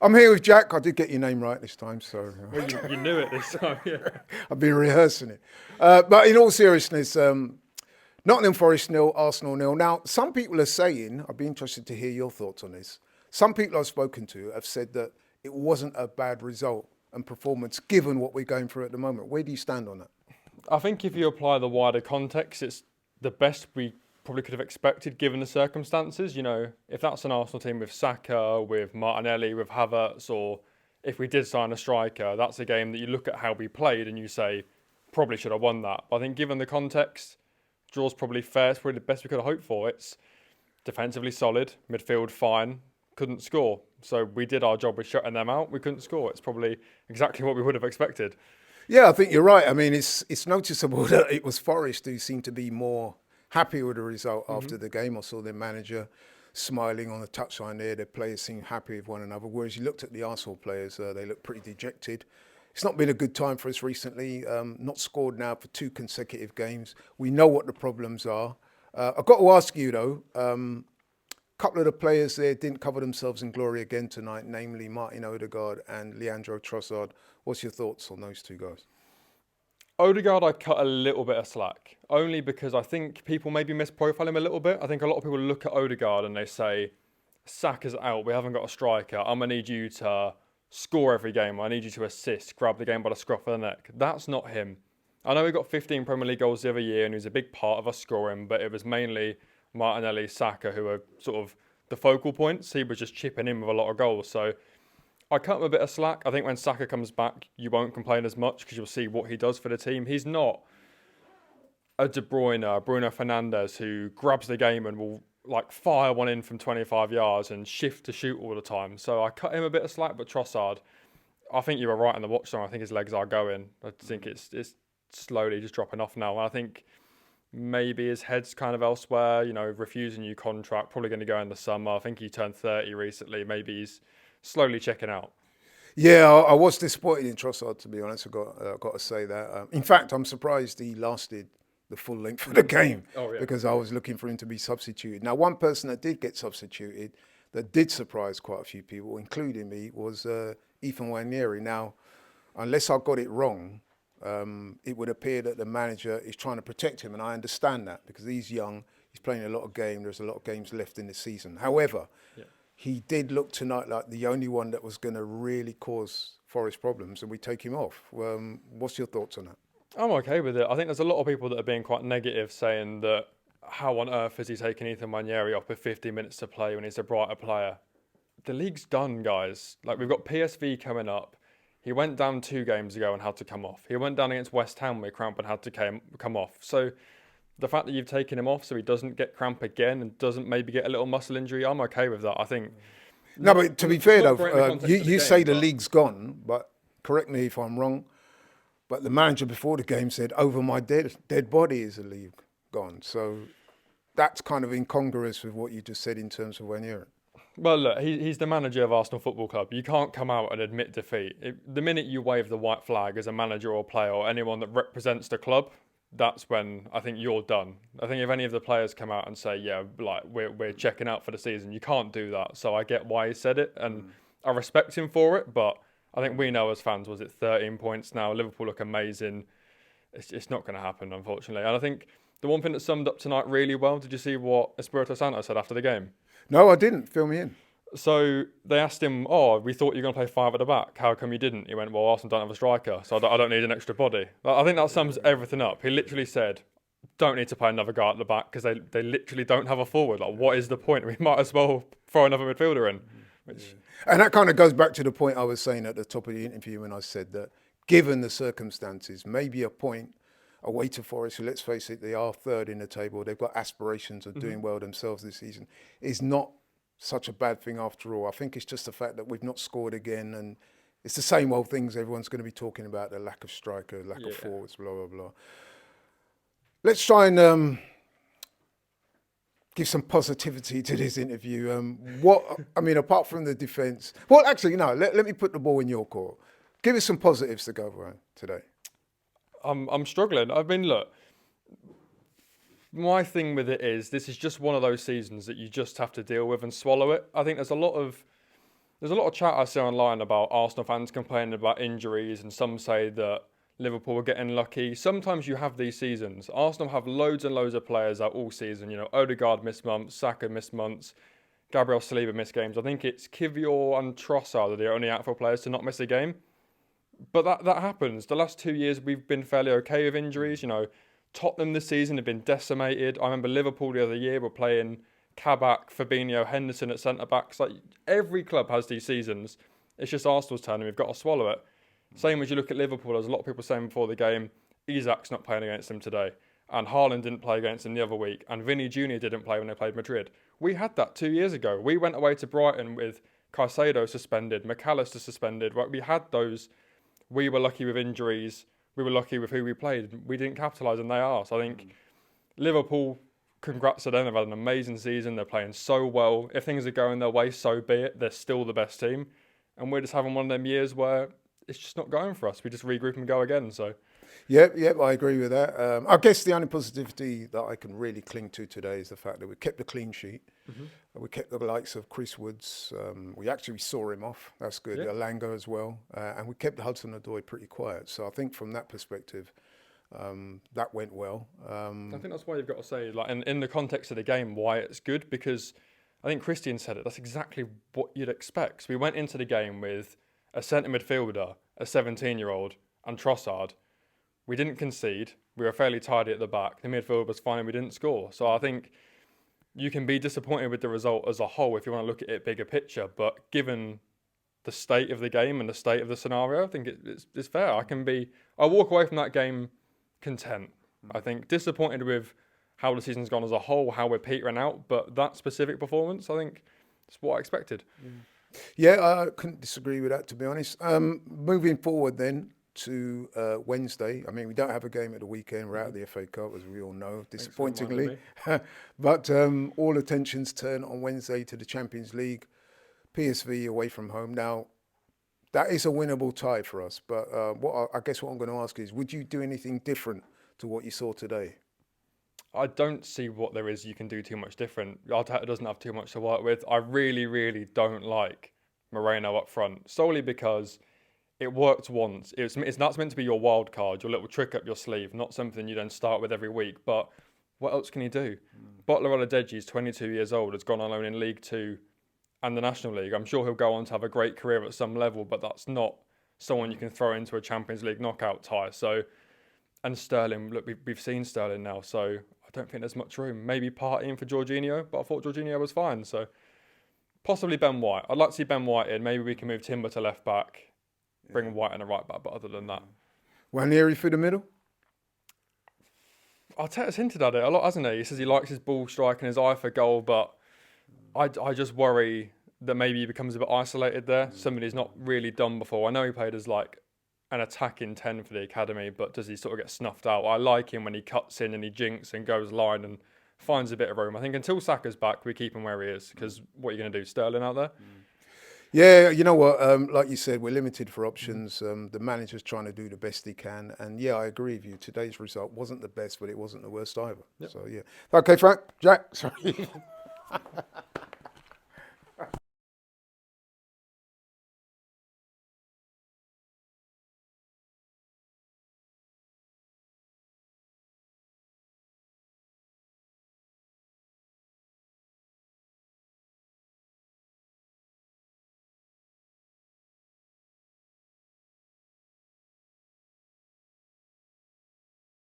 I'm here with Jack. I did get your name right this time, so Well, you knew it this time, yeah. I've been rehearsing it. But in all seriousness, Nottingham Forest nil, Arsenal nil. Now, some people are saying, I'd be interested to hear your thoughts on this. Some people I've spoken to have said that it wasn't a bad result and performance given what we're going through at the moment. Where do you stand on that? I think if you apply the wider context, it's the best we probably could have expected given the circumstances. You know, if that's an Arsenal team with Saka, with Martinelli, with Havertz, or if we did sign a striker, that's a game that you look at how we played and you say, probably should have won that. But I think given the context, draw's probably fair. It's probably the best we could have hoped for. It's defensively solid, midfield fine, couldn't score. So we did our job with shutting them out. We couldn't score. It's probably exactly what we would have expected. Yeah, I think you're right. I mean, it's noticeable that it was Forest who seemed to be more happy with the result after the game. I saw their manager smiling on the touchline there. Their players seemed happy with one another. Whereas you looked at the Arsenal players, they looked pretty dejected. It's not been a good time for us recently. Not scored now for 2 consecutive games. We know what the problems are. I've got to ask you though, a couple of the players there didn't cover themselves in glory again tonight, namely Martin Odegaard and Leandro Trossard. What's your thoughts on those two guys? Odegaard, I cut a little bit of slack, only because I think people maybe misprofile him a little bit. I think a lot of people look at Odegaard and they say, Saka's out, we haven't got a striker, I'm going to need you to score every game, I need you to assist, grab the game by the scruff of the neck. That's not him. I know he got 15 Premier League goals the other year and he was a big part of us scoring, but it was mainly Martinelli, Saka who were sort of the focal points. He was just chipping in with a lot of goals. So I cut him a bit of slack. I think when Saka comes back, you won't complain as much because you'll see what he does for the team. He's not a De Bruyne, Bruno Fernandes who grabs the game and will like fire one in from 25 yards and shift to shoot all the time. So I cut him a bit of slack, but Trossard, I think you were right on the watch song. I think his legs are going. I think it's slowly just dropping off now. And I think maybe his head's kind of elsewhere, you know, refusing new contract, probably going to go in the summer. I think he turned 30 recently. Maybe he's slowly checking out. Yeah, I was disappointed in Trossard, to be honest. I've got to say that. In fact, I'm surprised he lasted the full length of the game because I was looking for him to be substituted. Now, one person that did get substituted that did surprise quite a few people, including me, was Ethan Nwaneri. Now, unless I got it wrong, it would appear that the manager is trying to protect him, and I understand that because he's young, he's playing a lot of games, there's a lot of games left in the season. However, he did look tonight like the only one that was going to really cause Forest problems, and we take him off. What's your thoughts on that? I'm okay with it. I think there's a lot of people that are being quite negative, saying that how on earth is he taking Ethan Nwaneri off with 50 minutes to play when he's a brighter player? The league's done, guys. Like, we've got PSV coming up. He went down 2 games ago and had to come off. He went down against West Ham with cramp and had to come off. So the fact that you've taken him off so he doesn't get cramp again and doesn't maybe get a little muscle injury, I'm okay with that. I think. No, but to be fair though, you say the league's gone, but correct me if I'm wrong. But the manager before the game said, "Over my dead body is the league gone." So that's kind of incongruous with what you just said in terms of Nwaneri. Well, look, he's the manager of Arsenal Football Club. You can't come out and admit defeat. The minute you wave the white flag as a manager or player or anyone that represents the club, that's when I think you're done. I think if any of the players come out and say, yeah, like we're checking out for the season, you can't do that. So I get why he said it and I respect him for it, but I think we know as fans, was it 13 points now? Liverpool look amazing. It's not going to happen, unfortunately. And I think the one thing that summed up tonight really well, did you see what Espirito Santo said after the game? No, I didn't. Fill me in. So they asked him, we thought you were going to play 5 at the back. How come you didn't? He went, well, Arsenal don't have a striker, so I don't need an extra body. I think that sums everything up. He literally said, don't need to play another guy at the back because they literally don't have a forward. Like, what is the point? We might as well throw another midfielder in. And that kind of goes back to the point I was saying at the top of the interview when I said that given the circumstances, maybe a point away to Forest, who, let's face it, they are 3rd in the table, they've got aspirations of doing well themselves this season, is not such a bad thing after all. I think it's just the fact that we've not scored again, and it's the same old things everyone's going to be talking about, the lack of striker, lack of forwards, blah, blah, blah. Let's try and give some positivity to this interview. Apart from the defence, well, actually, no, let me put the ball in your court. Give us some positives to go around today. I'm struggling. I mean, look, my thing with it is this is just one of those seasons that you just have to deal with and swallow it. I think there's a lot of There's a lot of chat I see online about Arsenal fans complaining about injuries, and some say that Liverpool are getting lucky. Sometimes you have these seasons. Arsenal have loads and loads of players out all season. You know, Odegaard missed months, Saka missed months, Gabriel Saliba missed games. I think it's Kivior and Trossard are the only outfield players to not miss a game. But that happens. The last 2 years we've been fairly okay with injuries. You know, Tottenham this season have been decimated. I remember Liverpool the other year were playing Kabak, Fabinho, Henderson at centre backs. Like every club has these seasons. It's just Arsenal's turn and we've got to swallow it. Same as you look at Liverpool, there's a lot of people saying before the game, Isak's not playing against them today. And Haaland didn't play against them the other week. And Vinny Jr. didn't play when they played Madrid. We had that 2 years ago. We went away to Brighton with Caicedo suspended, McAllister suspended. We had those. We were lucky with injuries. We were lucky with who we played. We didn't capitalise and they are. So I think Liverpool, congrats to them. They've had an amazing season. They're playing so well. If things are going their way, so be it. They're still the best team. And we're just having one of them years where it's just not going for us. We just regroup and go again. So, Yep, I agree with that. I guess the only positivity that I can really cling to today is the fact that we kept a clean sheet. We kept the likes of Chris Woods. We actually saw him off. That's good. Yeah. Alanga as well. And we kept Hudson-Odoi pretty quiet. So I think from that perspective, that went well. I think that's why you've got to say, like, in the context of the game, why it's good, because I think Christian said it. That's exactly what you'd expect. So we went into the game with a centre midfielder, a 17-year-old, and Trossard. We didn't concede. We were fairly tidy at the back. The midfield was fine. We didn't score. So I think you can be disappointed with the result as a whole if you want to look at it bigger picture. But given the state of the game and the state of the scenario, I think it's fair. I walk away from that game content. I think disappointed with how the season's gone as a whole, how we're petering out. But that specific performance, I think, is what I expected. Yeah, I couldn't disagree with that, to be honest. Moving forward then to Wednesday. I mean, we don't have a game at the weekend. We're out of the FA Cup, as we all know, disappointingly. But all attentions turn on Wednesday to the Champions League. PSV away from home. Now, that is a winnable tie for us. But I guess what I'm going to ask is, would you do anything different to what you saw today? I don't see what there is you can do too much different. Arteta doesn't have too much to work with. I really, really don't like Moreno up front, solely because it worked once. It's not meant to be your wild card, your little trick up your sleeve, not something you then start with every week. But what else can he do? Butler Oladeji is 22 years old, has gone on loan in League Two and the National League. I'm sure he'll go on to have a great career at some level, but that's not someone you can throw into a Champions League knockout tie. So, and Sterling, look, we've seen Sterling now, so I don't think there's much room. Maybe partying for Jorginho, but I thought Jorginho was fine. So possibly Ben White. I'd like to see Ben White in. Maybe we can move Timber to left back, bring White in a right back, but other than that. Waneri through the middle? Arteta's hinted at it a lot, hasn't he? He says he likes his ball strike and his eye for goal, but I just worry that maybe he becomes a bit isolated there. Something he's not really done before. I know he played as like an attacking 10 for the academy, but does he sort of get snuffed out? I like him when he cuts in and he jinks and goes line and finds a bit of room. I think until Saka's back, we keep him where he is, because what are you going to do? Sterling out there? Yeah, you know what? Like you said, we're limited for options. The manager's trying to do the best he can. And yeah, I agree with you. Today's result wasn't the best, but it wasn't the worst either. Yep. So yeah. Okay, Frank, Jack, sorry.